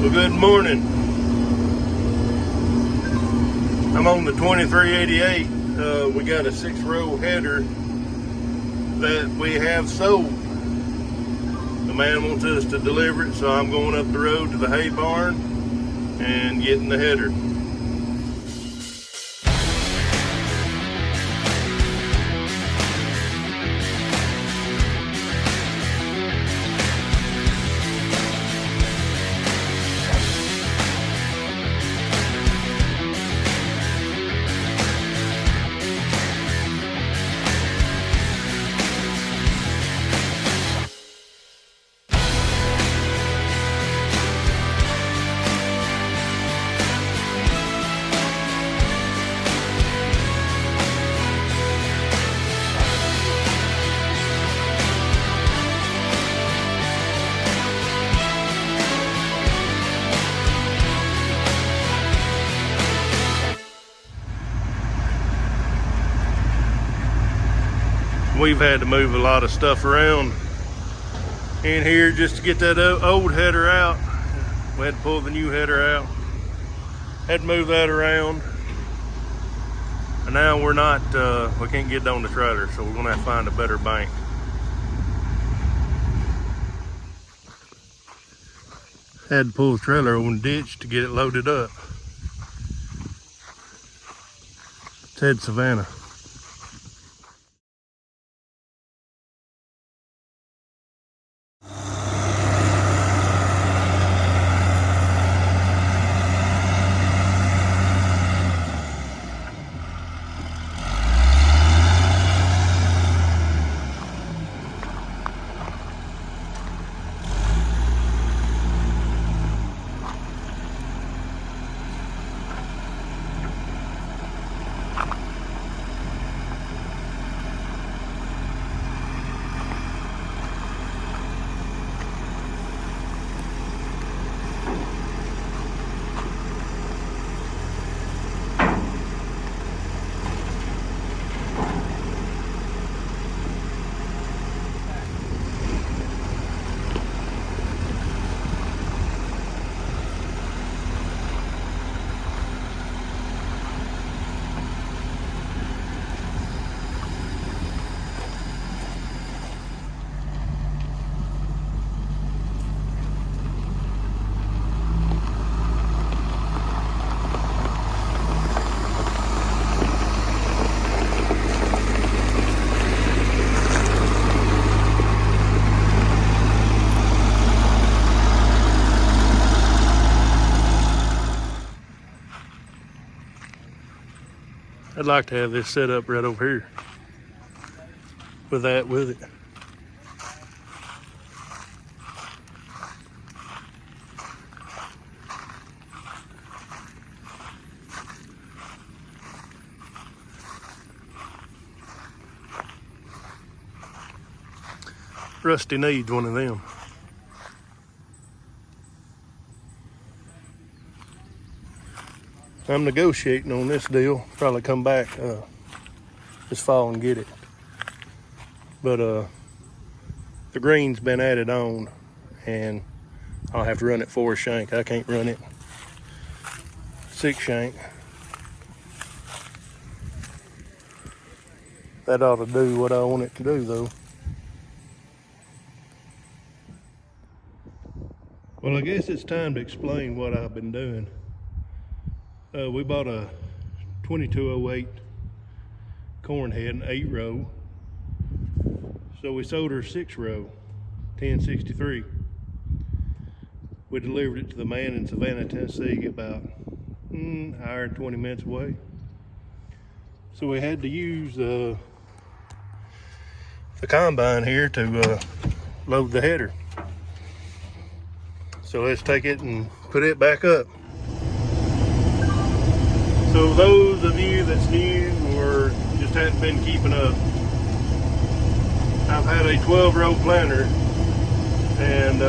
Well, good morning. I'm on the 2388. We got a 6-row header that we have sold. The man wants us to deliver it, so I'm going up the road to the hay barn and getting the header. We've had to move a lot of stuff around in here just to get that old header out. We had to pull the new header out. Had to move that around. And now we can't get on the trailer, so we're gonna have to find a better bank. Had to pull the trailer over the ditch to get it loaded up. Ted Savannah. I'd like to have this set up right over here with it. Rusty needs one of them. I'm negotiating on this deal. Probably come back this fall and get it. But the green's been added on and I'll have to run it 4 shank. I can't run it 6 shank. That ought to do what I want it to do though. Well, I guess it's time to explain what I've been doing. We bought a 2208 corn head, an 8-row. So we sold her 6-row, 1063. We delivered it to the man in Savannah, Tennessee, about an hour and 20 minutes away. So we had to use the combine here to load the header. So let's take it and put it back up. So those of you that's new or just haven't been keeping up, I've had a 12-row planter, and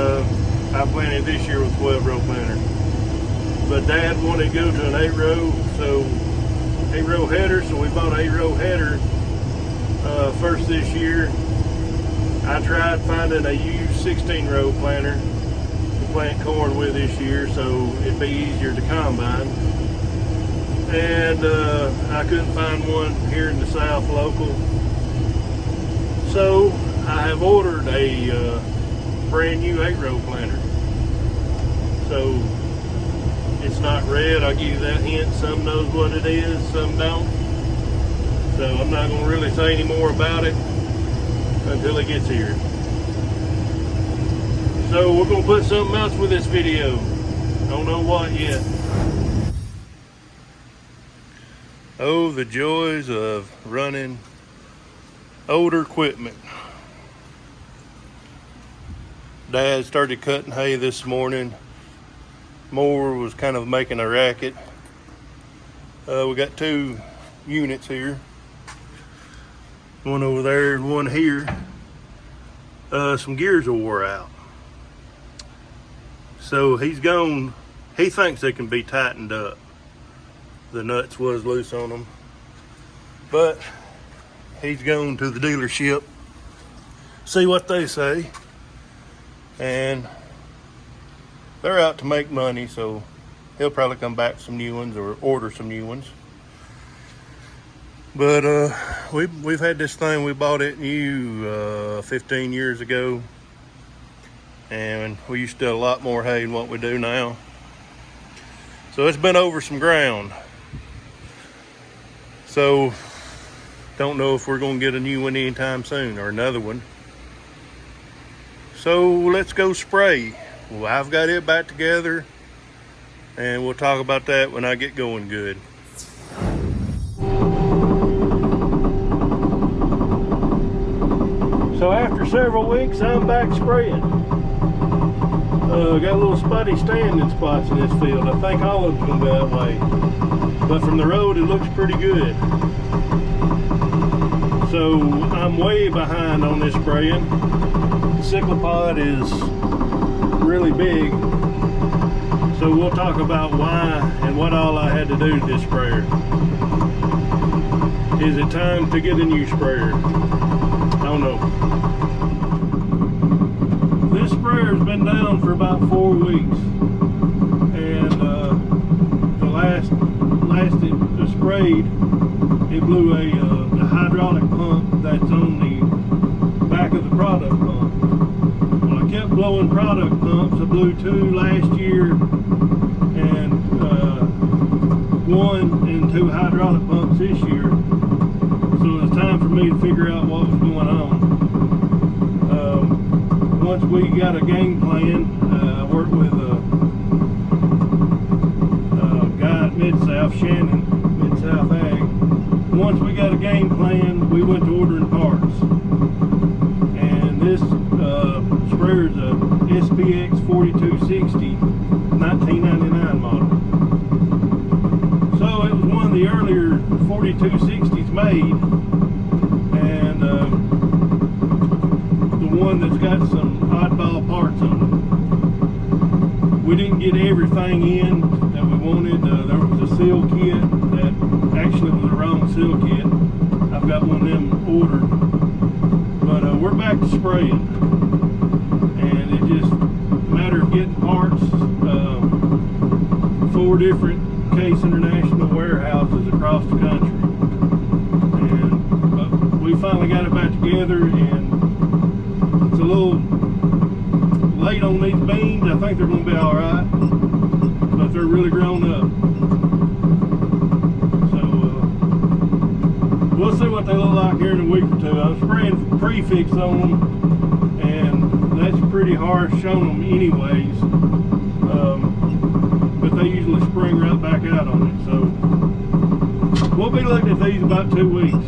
I planted this year with 12-row planter. But Dad wanted to go to an 8-row, so 8-row header, so we bought an 8-row header first this year. I tried finding a used 16-row planter. plant corn with this year, so it'd be easier to combine. And I couldn't find one here in the South local. So I have ordered a brand new 8-row planter. So it's not red, I'll give you that hint. Some knows what it is, some don't. So I'm not going to really say any more about it until it gets here. So we're going to put something else with this video. Don't know what yet. Oh, the joys of running older equipment. Dad started cutting hay this morning. Mower was kind of making a racket. We got 2 units here. One over there and one here. Some gears are wore out. So he's gone, he thinks they can be tightened up. The nuts was loose on them. But he's gone to the dealership, see what they say. And they're out to make money, so he'll probably come back with some new ones or order some new ones. But we've had this thing, we bought it new 15 years ago, and we used to do a lot more hay than what we do now. So it's been over some ground. So don't know if we're gonna get a new one anytime soon or another one. So let's go spray. Well, I've got it back together, and we'll talk about that when I get going good. So after several weeks, I'm back spraying. Got a little spotty standing spots in this field. I think all of them go that way. But from the road, it looks pretty good. So I'm way behind on this spraying. The cyclopod is really big. So we'll talk about why and what all I had to do to this sprayer. Is it time to get a new sprayer? I don't know. This sprayer's been down for about 4 weeks, and the last it was sprayed, it blew a hydraulic pump that's on the back of the product pump. Well, I kept blowing product pumps. I blew 2 last year, and 1 and 2 hydraulic pumps this year. So it was time for me to figure out what was going on. Once we got a game plan, I worked with a guy at Mid-South, Shannon, Mid-South Ag. Once we got a game plan, we went to ordering parts. And this sprayer is a SPX 4260, 1999 model. So it was one of the earlier 4260s made, and the one that's got some oddball parts on it. We didn't get everything in that we wanted. There was a seal kit that actually was the wrong seal kit. I've got one of them ordered. But we're back to spraying. And it just a matter of getting parts. 4 different Case International warehouses across the country. And we finally got it back together, and it's a little late on these beans. I think they're going to be all right, but they're really grown up. So we'll see what they look like here in a week or 2. I'm spraying prefix on them, and that's pretty harsh on them anyways. But they usually spring right back out on it. So we'll be looking at these about 2 weeks.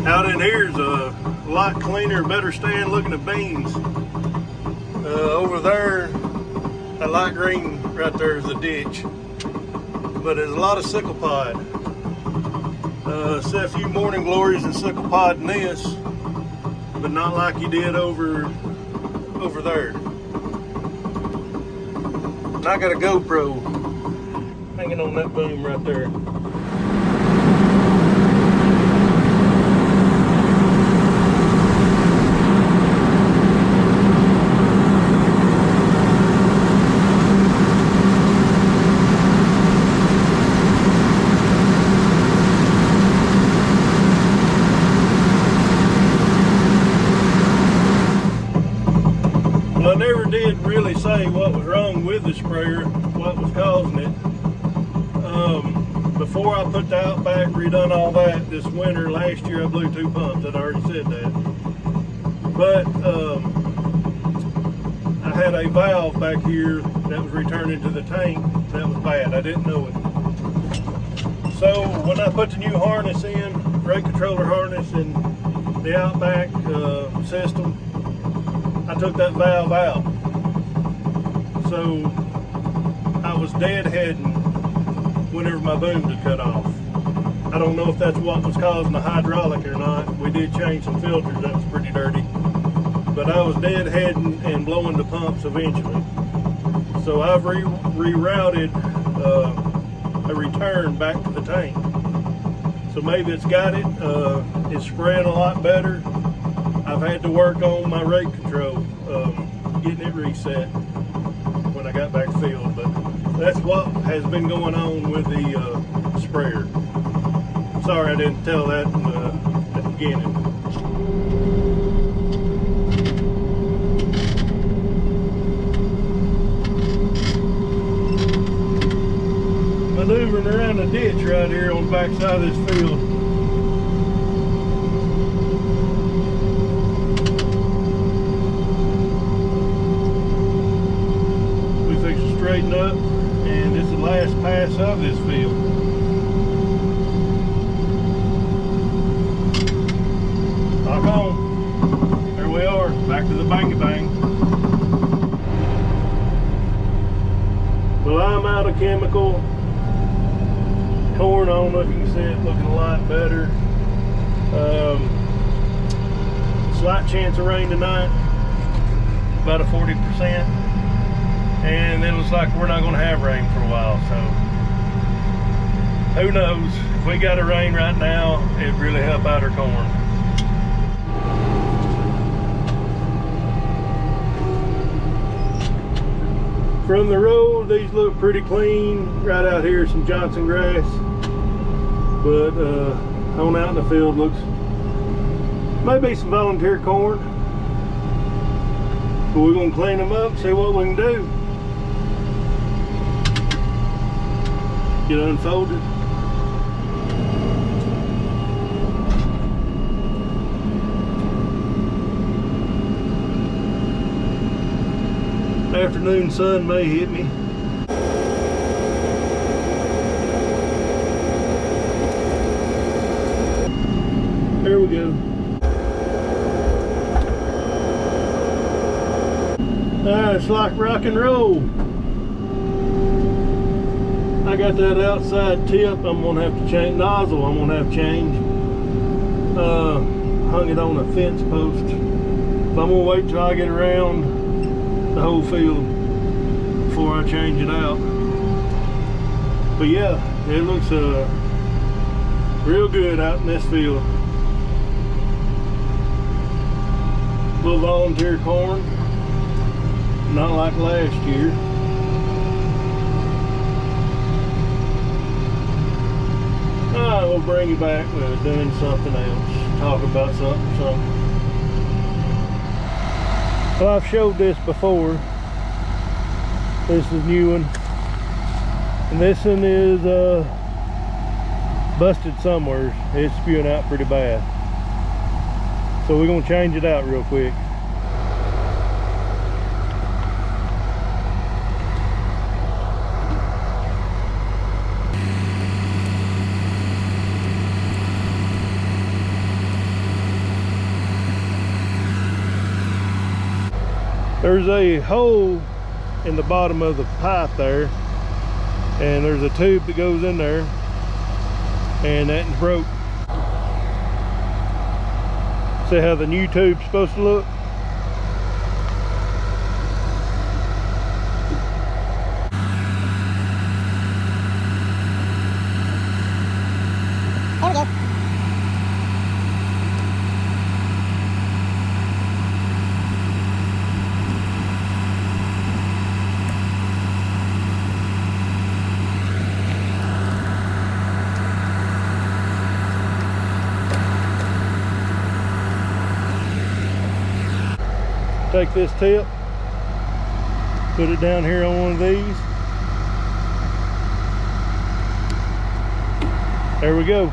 Out in here's a lot cleaner, better stand looking at beans. Over there, that light green right there is the ditch. But there's a lot of sickle pod. See a few morning glories and sickle pod in this, but not like you did over there. And I got a GoPro hanging on that boom right there. I never did really say what was wrong with the sprayer, what was causing it. Before I put the Outback, redone all that this winter, last year I blew 2 pumps, I'd already said that. But I had a valve back here that was returning to the tank that was bad, I didn't know it. So when I put the new harness in, brake controller harness and the Outback system, I took that valve out. So I was deadheading whenever my booms would cut off. I don't know if that's what was causing the hydraulic or not. We did change some filters, that was pretty dirty. But I was deadheading and blowing the pumps eventually. So I've rerouted a return back to the tank. So maybe it's got it. It's spraying a lot better. I've had to work on my rate control, getting it reset when I got back filled, but that's what has been going on with the sprayer. Sorry I didn't tell that at the beginning. Maneuvering around the ditch right here on the back side of this field. Straighten up, and this is the last pass of this field. Lock on. There we are, back to the bang-a-bang. Well, I'm out of chemical. Corn, I don't know if you can see it, looking a lot better. Slight chance of rain tonight, about a 40%. And then it looks like we're not going to have rain for a while, so who knows? If we got a rain right now, it'd really help out our corn. From the road, these look pretty clean. Right out here, some Johnson grass, but on out in the field looks maybe some volunteer corn. But we're going to clean them up, see what we can do. Get unfolded. Afternoon sun may hit me. There we go. It's like rock and roll. I got that outside tip. I'm gonna have to change nozzle. I'm gonna have to change. Hung it on a fence post. But I'm gonna wait till I get around the whole field before I change it out. But yeah, it looks real good out in this field. Little volunteer corn. Not like last year. We'll bring you back with doing something else. Talk about something. Well, I've showed this before. This is a new one. And this one is busted somewhere. It's spewing out pretty bad. So we're going to change it out real quick. There's a hole in the bottom of the pipe there, and there's a tube that goes in there, and that's broke. See how the new tube's supposed to look? There we go. Take this tip, put it down here on one of these. There we go.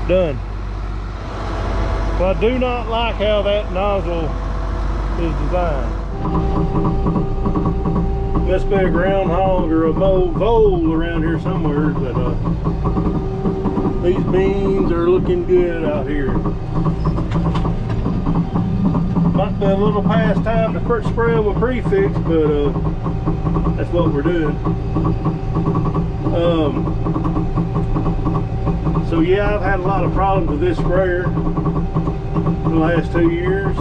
Done. Well, I do not like how that nozzle is designed. Must be a groundhog or a vole around here somewhere, but these beans are looking good out here. Might be a little past time to spray them with prefix, but that's what we're doing. So yeah, I've had a lot of problems with this sprayer the last 2 years,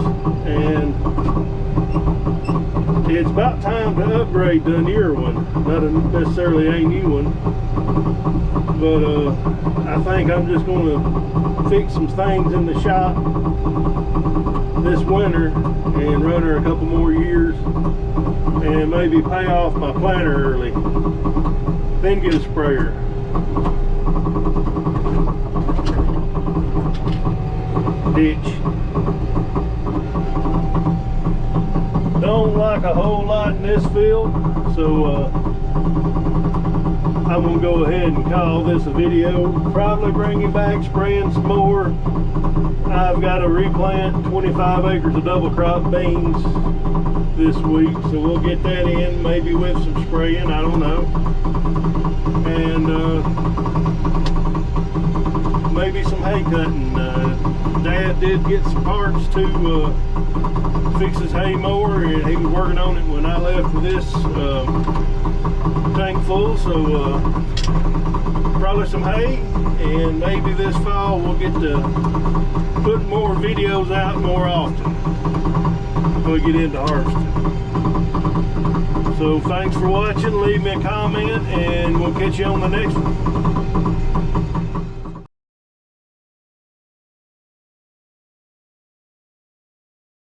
and it's about time to upgrade to a newer one. Not necessarily a new one, but I think I'm just going to fix some things in the shop this winter and run her a couple more years, and maybe pay off my planter early, then get a sprayer. Ditch. Don't like a whole lot in this field, so I'm gonna go ahead and call this a video. Probably bring you back spraying some more. I've got to replant 25 acres of double crop beans this week, so we'll get that in, maybe with some spraying, I don't know. And maybe some hay cutting. Dad did get some parts to fix his hay mower, and he was working on it when I left with this tank full, so probably some hay, and maybe this fall we'll get to put more videos out more often when we get into harvesting. So thanks for watching, leave me a comment, and we'll catch you on the next one.